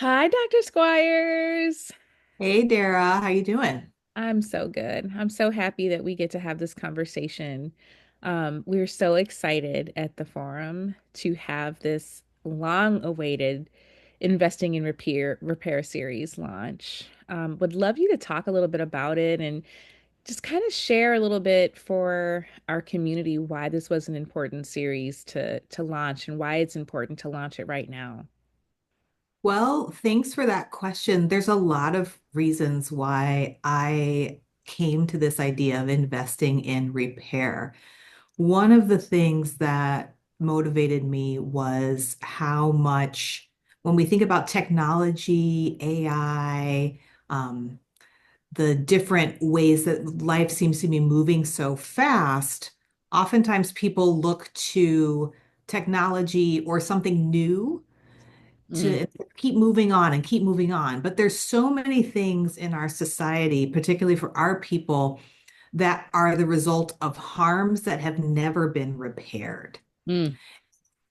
Hi, Dr. Squires. Hey Dara, how you doing? I'm so good. I'm so happy that we get to have this conversation. We're so excited at the forum to have this long-awaited investing in repair series launch. Would love you to talk a little bit about it and just kind of share a little bit for our community why this was an important series to launch and why it's important to launch it right now. Well, thanks for that question. There's a lot of reasons why I came to this idea of investing in repair. One of the things that motivated me was how much, when we think about technology, AI, the different ways that life seems to be moving so fast, oftentimes people look to technology or something new Mm, to keep moving on and keep moving on. But there's so many things in our society, particularly for our people, that are the result of harms that have never been repaired. mm,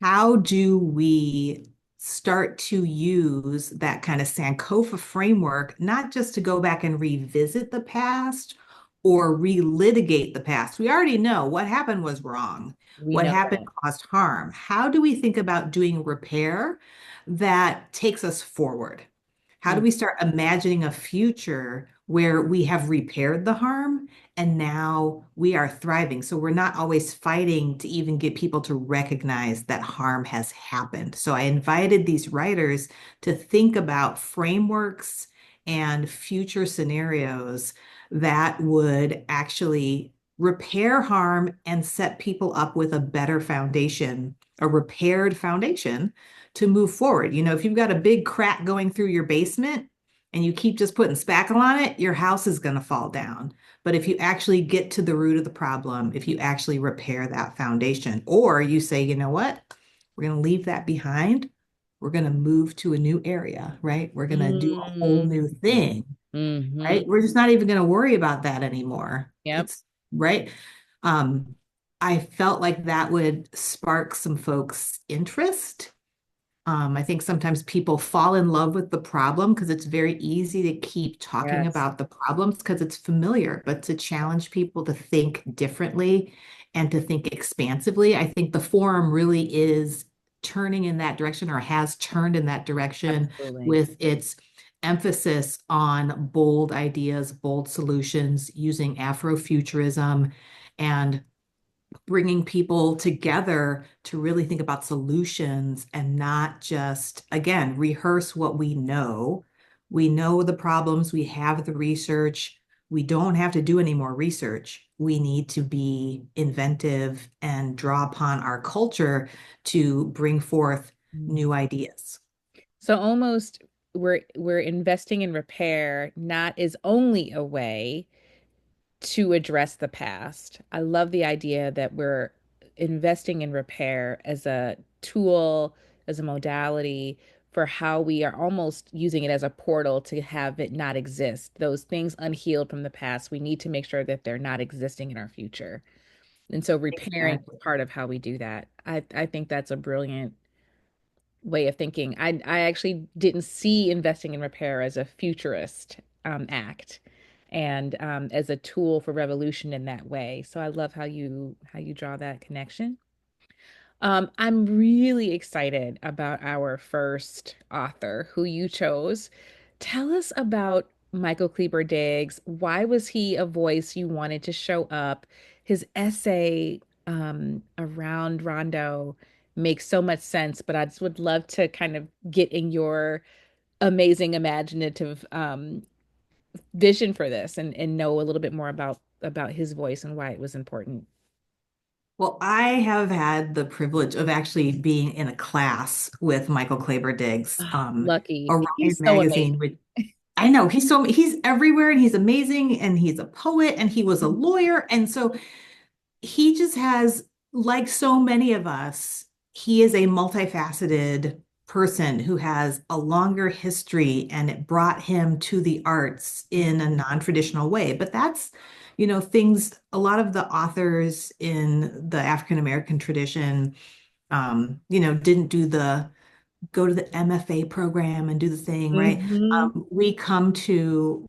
How do we start to use that kind of Sankofa framework, not just to go back and revisit the past or relitigate the past? We already know what happened was wrong. we What know happened that. caused harm. How do we think about doing repair that takes us forward? How do Mm, we start imagining a future where we have repaired the harm and now we are thriving? So we're not always fighting to even get people to recognize that harm has happened. So I invited these writers to think about frameworks and future scenarios that would actually repair harm and set people up with a better foundation, a repaired foundation to move forward. If you've got a big crack going through your basement and you keep just putting spackle on it, your house is going to fall down. But if you actually get to the root of the problem, if you actually repair that foundation, or you say, you know what, we're going to leave that behind. We're going to move to a new area, right? We're going to do a whole mm, new thing, mm-hmm. right? We're just not even going to worry about that anymore. Yep. It's right. Um, I felt like that would spark some folks' interest. I think sometimes people fall in love with the problem because it's very easy to keep talking Yes. about the problems because it's familiar, but to challenge people to think differently and to think expansively, I think the forum really is turning in that direction or has turned in that direction Absolutely. with its emphasis on bold ideas, bold solutions, using Afrofuturism and bringing people together to really think about solutions and not just, again, rehearse what we know. We know the problems, we have the research. We don't have to do any more research. We need to be inventive and draw upon our culture to bring forth Mm. new ideas. So almost we're investing in repair not is only a way to address the past. I love the idea that we're investing in repair as a tool, as a modality for how we are almost using it as a portal to have it not exist. Those things unhealed from the past, we need to make sure that they're not existing in our future. And so repairing is Exactly. part of how we do that. I think that's a brilliant way of thinking. I actually didn't see investing in repair as a futurist act and as a tool for revolution in that way. So I love how you draw that connection. I'm really excited about our first author who you chose. Tell us about Michael Kleber Diggs. Why was he a voice you wanted to show up? His essay around Rondo makes so much sense, but I just would love to kind of get in your amazing imaginative vision for this and know a little bit more about his voice and why it was important. Well, I have had the privilege of actually being in a class with Michael Claiborne Diggs, Ah, lucky. Orion He's so amazing. Magazine, which I know he's everywhere and he's amazing and he's a poet and he was a lawyer. And so he just has, like so many of us, he is a multifaceted person who has a longer history and it brought him to the arts in a non-traditional way. But that's, things a lot of the authors in the African American tradition, didn't do the go to the MFA program and do the thing, right? Hmm. We come to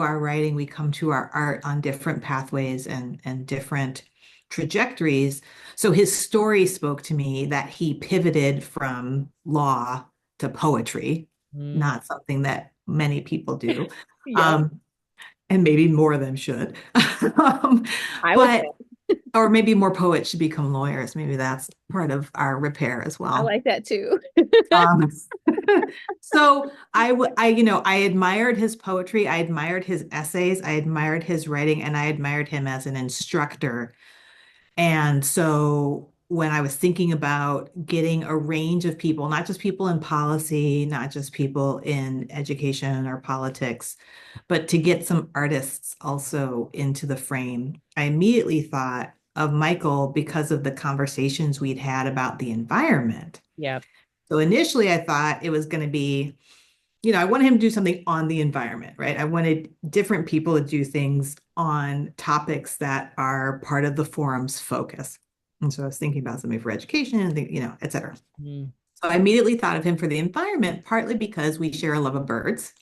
our writing, we come to our art on different pathways and different trajectories. So his story spoke to me that he pivoted from law to poetry, Mm. not something that many people do. Yep. Um, and maybe more of them should. Um, I would but say or maybe more poets should become lawyers. Maybe that's part of our repair as I well. like that too. Um, so I admired his poetry. I admired his essays. I admired his writing, and I admired him as an instructor. And so when I was thinking about getting a range of people, not just people in policy, not just people in education or politics, but to get some artists also into the frame, I immediately thought of Michael because of the conversations we'd had about the environment. Yep. So initially, I thought it was going to be, I wanted him to do something on the environment, right? I wanted different people to do things on topics that are part of the forum's focus. And so I was thinking about something for education and, et cetera. Mm. So I immediately thought of him for the environment, partly because we share a love of birds.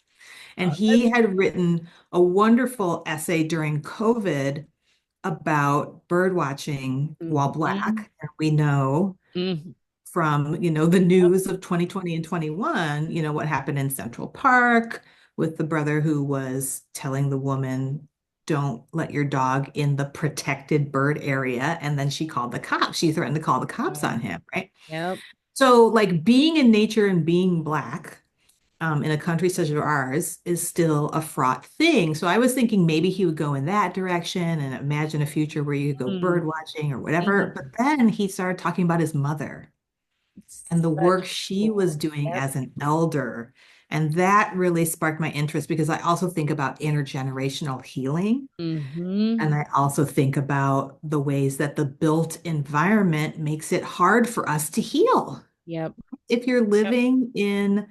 And Oh, he had written a wonderful essay during COVID about bird watching while mhm. Black. And we know Mhm. from, the news of 2020 and 21, what happened in Central Park with the brother who was telling the woman, don't let your dog in the protected bird area. And then she called the cops. She threatened to call the cops Oh, on him, right? yep. So, like being in nature and being Black in a country such as ours is still a fraught thing. So I was thinking maybe he would go in that direction and imagine a future where you could go Mm. bird watching or whatever. Mhm. But then he started talking about his mother and the work Such she was cool. doing Yep. as an elder. And that really sparked my interest because I also think about intergenerational healing. Hmm. And I also think about the ways that the built environment makes it hard for us to heal. Yep. If you're Yep. living in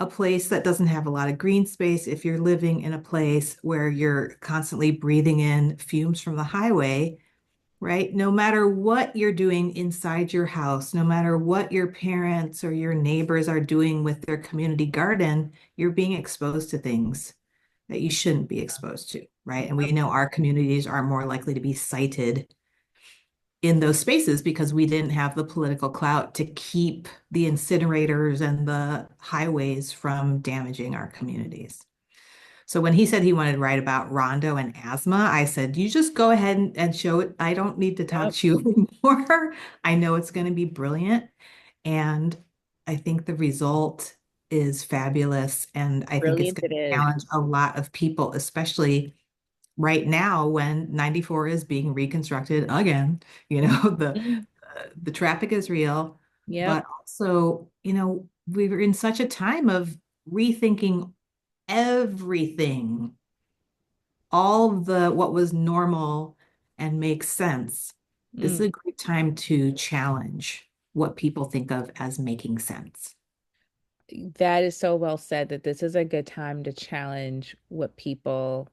a place that doesn't have a lot of green space, if you're living in a place where you're constantly breathing in fumes from the highway, right? No matter what you're doing inside your house, no matter what your parents or your neighbors are doing with their community garden, you're being exposed to things that you shouldn't be exposed to, right? And we Yep. know our communities are more likely to be cited in those spaces because we didn't have the political clout to keep the incinerators and the highways from damaging our communities. So when he said he wanted to write about Rondo and asthma, I said, you just go ahead and show it. I don't need to talk Yep. to you anymore. I know it's going to be brilliant. And I think the result is fabulous. And I think it's Brilliant going it to is. challenge a lot of people, especially right now when 94 is being reconstructed again. Mhm. The traffic is real, Yep. but also, we were in such a time of rethinking everything, all the what was normal and makes sense. This is Mm. a great time to challenge what people think of as making sense, That is so well said that this is a good time to challenge what people,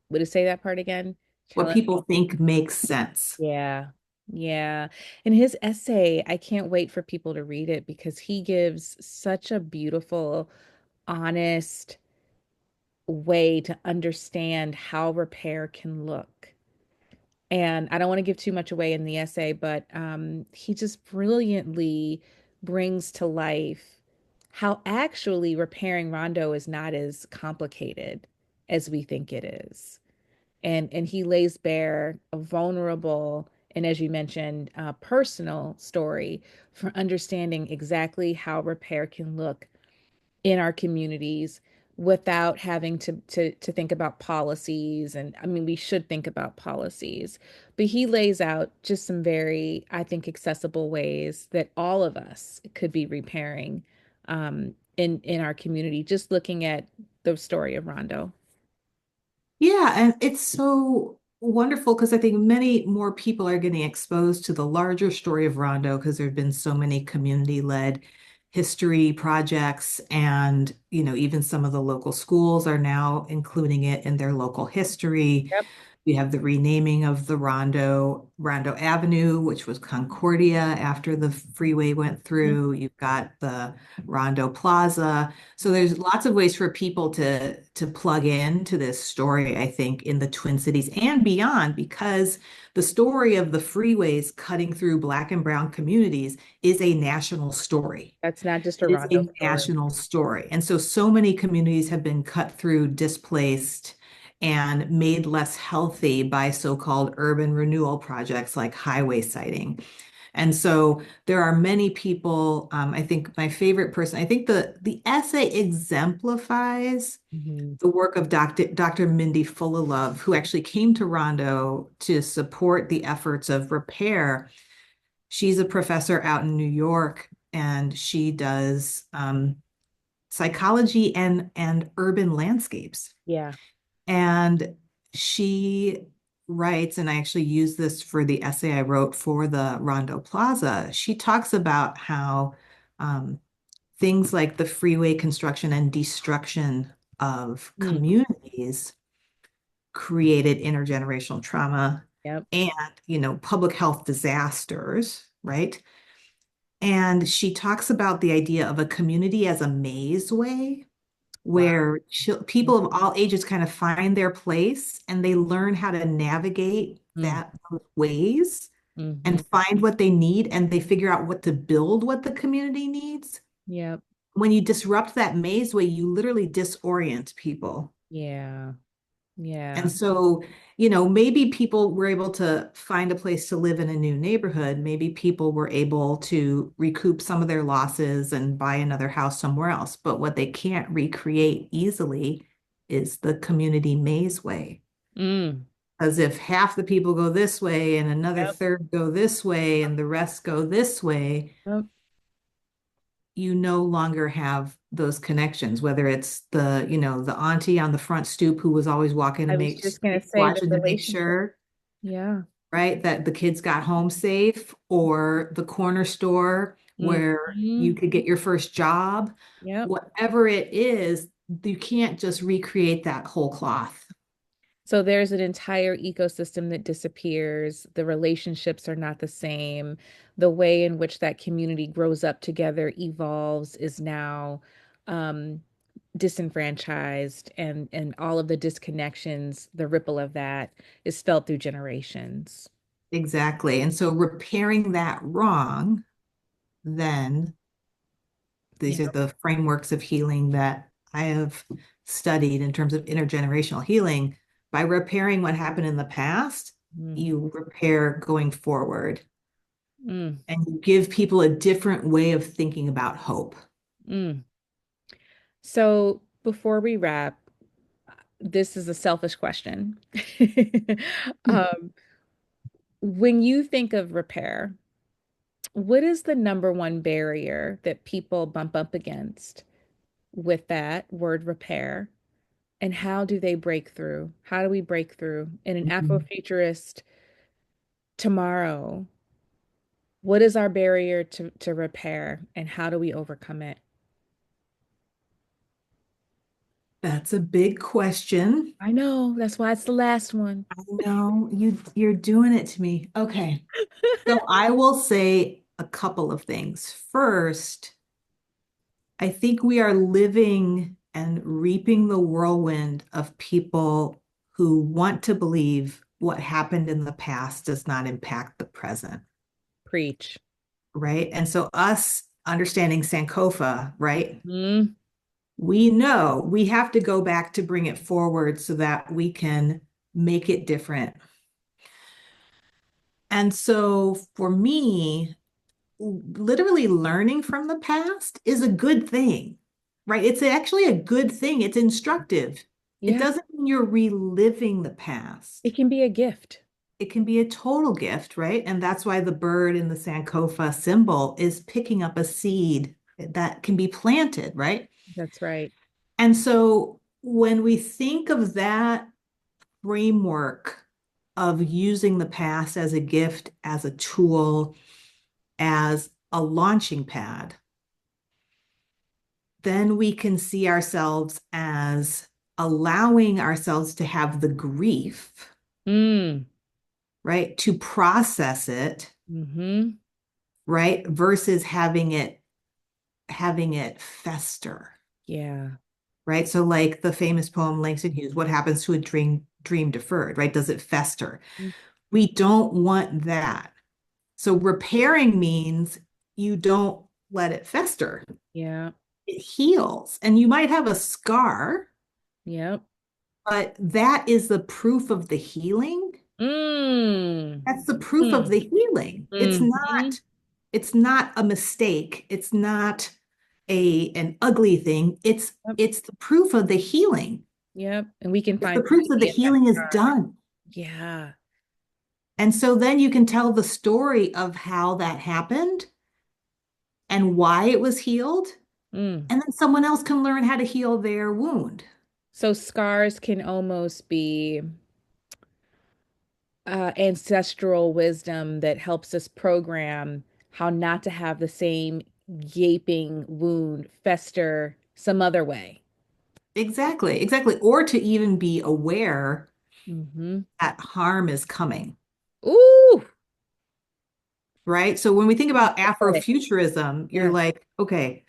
would it say that part again? what Challenge. people think makes sense. Yeah. Yeah. And his essay, I can't wait for people to read it because he gives such a beautiful, honest way to understand how repair can look. And I don't want to give too much away in the essay, but he just brilliantly brings to life how actually repairing Rondo is not as complicated as we think it is. And he lays bare a vulnerable and, as you mentioned, personal story for understanding exactly how repair can look in our communities without having to think about policies. And I mean, we should think about policies, but he lays out just some very, I think, accessible ways that all of us could be repairing in our community, just looking at the story of Rondo. Yeah, and it's so wonderful because I think many more people are getting exposed to the larger story of Rondo because there have been so many community-led history projects and, even some of the local schools are now including it in their local history. Yep. We have the renaming of the Rondo Avenue, which was Concordia after the freeway went Mhm. through. You've got the Rondo Plaza. So there's lots of ways for people to plug in to this story, I think, in the Twin Cities and beyond, because the story of the freeways cutting through Black and Brown communities is a national story. That's not just a It is Rondo a story. national story. And so, so many communities have been cut through, displaced, and made less healthy by so-called urban renewal projects like highway siting. And so there are many people, I think my favorite person, I think the essay exemplifies Hmm. the work of Dr. Mindy Fullilove, who actually came to Rondo to support the efforts of repair. She's a professor out in New York, and she does psychology and urban landscapes. Yeah. And she writes, and I actually use this for the essay I wrote for the Rondo Plaza. She talks about how um, things like the freeway construction and destruction of Mm. communities created intergenerational trauma Yep. and, public health disasters, right? And she talks about the idea of a community as a mazeway Wow. where people of all ages kind of find their place and they learn how to navigate Mm. that those ways Hmm. and find what they need and they figure out what to build what the community needs. Yep. When you disrupt that mazeway, you literally disorient people. Yeah. And Yeah. so, maybe people were able to find a place to live in a new neighborhood. Maybe people were able to recoup some of their losses and buy another house somewhere else. But what they can't recreate easily is the community maze way. Mm. As if half the people go this way and another Yep. third go this way and the rest go this way, Yep. you no longer have those connections, whether it's the auntie on the front stoop who was always walking to I was make, just gonna say the watching to make relationship. sure, Yeah. right, that the kids got home safe, or the corner store where you Hmm. could get your first job, Yep. whatever it is, you can't just recreate that whole cloth. So there's an entire ecosystem that disappears. The relationships are not the same. The way in which that community grows up together evolves is now um, disenfranchised, and all of the disconnections, the ripple of that is felt through generations. Exactly. And so repairing that wrong, then Yeah. these are the frameworks of healing that I have studied in terms of intergenerational healing. By repairing what happened in the past, Mm, you repair going forward mm, and you give people a different way of thinking about hope. mm. So before we wrap, this is a selfish question. Um, when you think of repair, what is the number one barrier that people bump up against with that word repair? And how do they break through? How do we break through in an Mhm. Afrofuturist tomorrow? What is our barrier to repair and how do we overcome it? That's a big question. I know, that's why it's the last one. I know you're doing it to me. Okay. So I will say a couple of things. First, I think we are living and reaping the whirlwind of people who want to believe what happened in the past does not impact the present, Preach. right? And so, us understanding Sankofa, right? Mm, We know we have to go back to bring it forward so that we can make it different. And so, for me, literally learning from the past is a good thing, right? It's actually a good thing. It's instructive. It yeah, doesn't mean you're reliving the past. it can be a gift. It can be a total gift, right? And that's why the bird in the Sankofa symbol is picking up a seed that can be planted, right? That's right. And so when we think of that framework of using the past as a gift, as a tool, as a launching pad, then we can see ourselves as allowing ourselves to have the grief, Mm. right? To process it, Mm-hmm. right? Versus having it fester, Yeah. right? So like the famous poem Langston Hughes, what happens to a dream deferred, right? Does it fester? Mm. We don't want that. So repairing means you don't let it fester. Yeah. It heals. And you might have a scar, Yep. but that is the proof of the healing. Mm. That's the proof of Mm. the healing. It's Mm-hmm. not a mistake. It's not an ugly thing. It's Yep. it's the proof of the healing. Yep. And we can It's the find proof that the beauty in that healing is scar. done. Yeah. And so then you can tell the story of how that happened and why it was healed. Mm. And then someone else can learn how to heal their wound. So scars can almost be ancestral wisdom that helps us program how not to have the same gaping wound fester some other way. Exactly, exactly. Or to even be aware Mm-hmm. that harm is coming, Ooh, right? So when we think about poetic. Afrofuturism, you're Yeah. like, okay,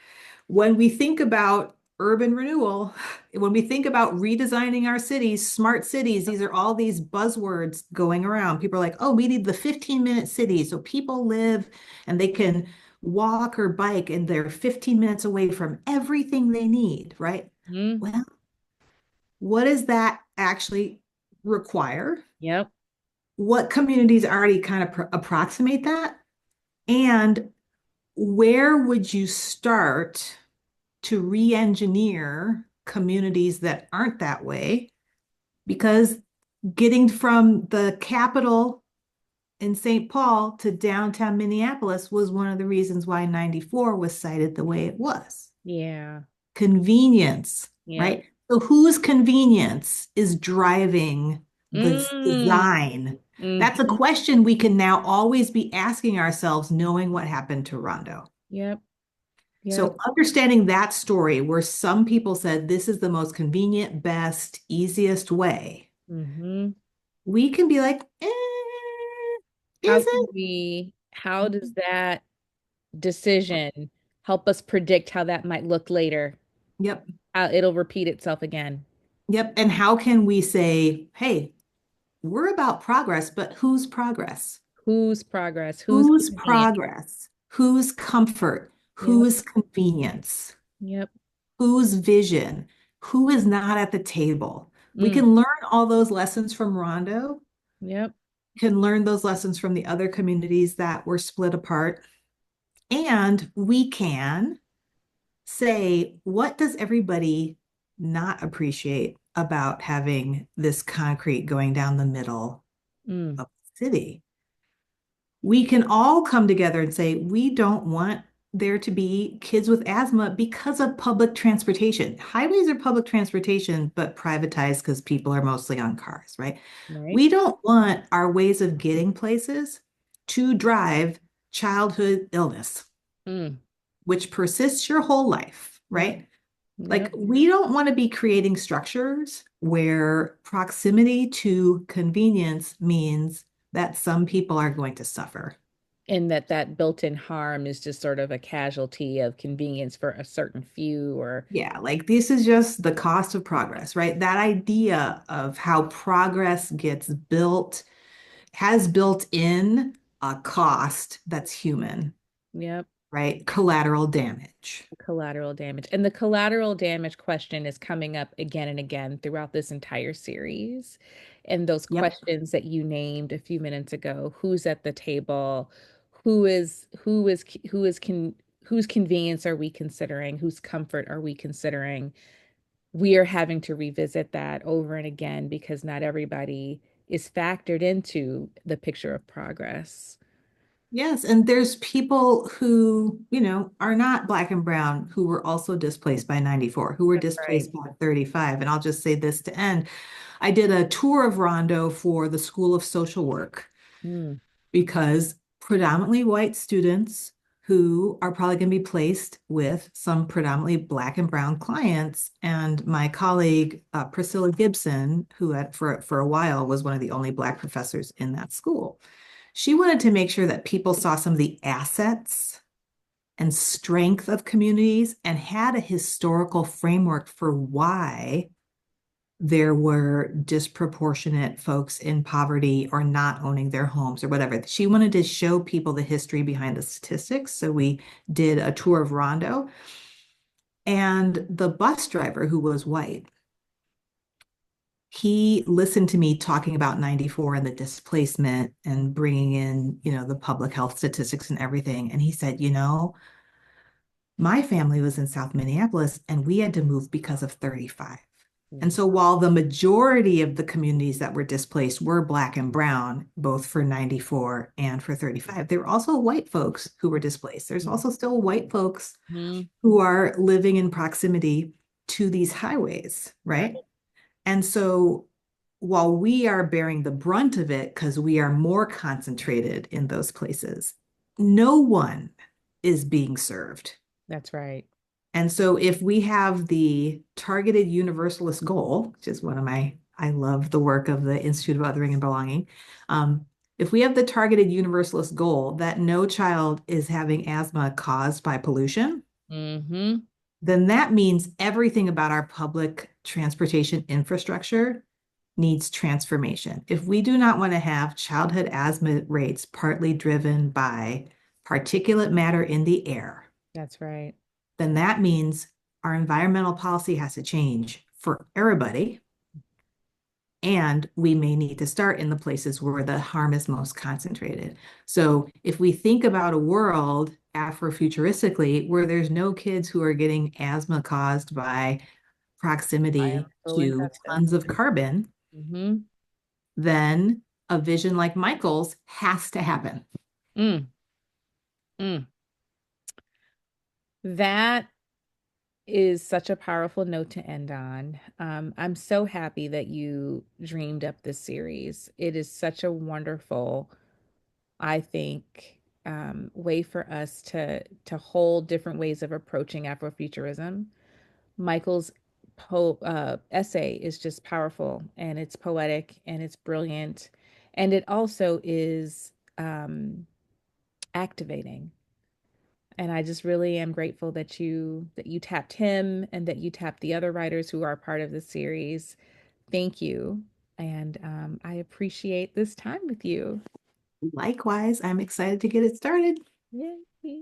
when we think about urban renewal, when we think about redesigning our cities, smart cities, these are all these buzzwords going around. People are like, oh, we need the 15-minute city so people live and they can walk or bike and they're 15 minutes away from everything they need, right? Mm-hmm. Well, what does that actually require? Yep. What communities already kind of approximate that? And where would you start to re-engineer communities that aren't that way? Because getting from the capital in St. Paul to downtown Minneapolis was one of the reasons why 94 was cited the way it was. Yeah. Convenience, Yep. right? So whose convenience is driving the Mm. design? That's a Mm-hmm. question we can now always be asking ourselves, knowing what happened to Rondo. Yep. Yep. So understanding that story where some people said this is the most convenient, best, easiest way, Mm-hmm. we can be like, How is can it? how does that decision help us predict how that might look later? Yep. How it'll repeat itself again. Yep. And how can we say, hey, we're about progress, but whose progress? Whose progress? Whose Whose convenience? progress? Whose comfort? Yep. Whose convenience? Yep. Whose vision? Who is not at the table? We Mm. can learn all those lessons from Rondo, Yep. can learn those lessons from the other communities that were split apart. And we can say, what does everybody not appreciate about having this concrete going down the middle Mm. of the city? We can all come together and say, we don't want there to be kids with asthma because of public transportation. Highways are public transportation, but privatized because people are mostly on cars, right? Right. We don't want our ways of getting places to drive childhood illness, Mm. which persists your whole life, Yep. right? Like, Yep. we don't want to be creating structures where proximity to convenience means that some people are going to suffer. And that built-in harm is just sort of a casualty of convenience for a certain few or Yeah, like this is just the cost of progress, right? That idea of how progress gets built has built in a cost that's human, yep, right? Collateral damage. collateral damage. And the collateral damage question is coming up again and again throughout this entire series. And those Yep. questions that you named a few minutes ago, who's at the table? Who is can whose convenience are we considering? Whose comfort are we considering? We are having to revisit that over and again because not everybody is factored into the picture of progress. Yes, and there's people who, are not black and brown who were also displaced by 94, who were That's right. displaced by 35. And I'll just say this to end. I did a tour of Rondo for the School of Social Work Mm, because predominantly white students who are probably going to be placed with some predominantly Black and Brown clients. And my colleague, Priscilla Gibson, who for a while was one of the only Black professors in that school, she wanted to make sure that people saw some of the assets and strength of communities and had a historical framework for why there were disproportionate folks in poverty or not owning their homes or whatever. She wanted to show people the history behind the statistics. So we did a tour of Rondo. And the bus driver, who was white, he listened to me talking about 94 and the displacement and bringing in, the public health statistics and everything. And he said, my family was in South Minneapolis and we had to move because of 35. And so while the majority of the communities that were displaced were Black and Brown, both for 94 and for 35, there were also white folks who were displaced. There's also still white folks Mm-hmm. who are living in proximity to these highways, Right. right? And so while we are bearing the brunt of it because we are more concentrated in those places, no one is being served. That's right. And so if we have the targeted universalist goal, which is I love the work of the Institute of Othering and Belonging. If we have the targeted universalist goal that no child is having asthma caused by pollution, Mm-hmm. then that means everything about our public transportation infrastructure needs transformation. If we do not want to have childhood asthma rates partly driven by particulate matter in the air, That's right. then that means our environmental policy has to change for everybody. And we may need to start in the places where the harm is most concentrated. So if we think about a world Afrofuturistically where there's no kids who are getting asthma caused by I am proximity so to invested. tons of carbon, Mm-hmm. then a vision like Michael's has to happen. Mm, mm. That is such a powerful note to end on. I'm so happy that you dreamed up this series. It is such a wonderful, I think, way for us to hold different ways of approaching Afrofuturism. Michael's essay is just powerful and it's poetic and it's brilliant, and it also is activating. And I just really am grateful that you tapped him and that you tapped the other writers who are part of the series. Thank you. And I appreciate this time with you. Likewise, I'm excited to get it started. Yay.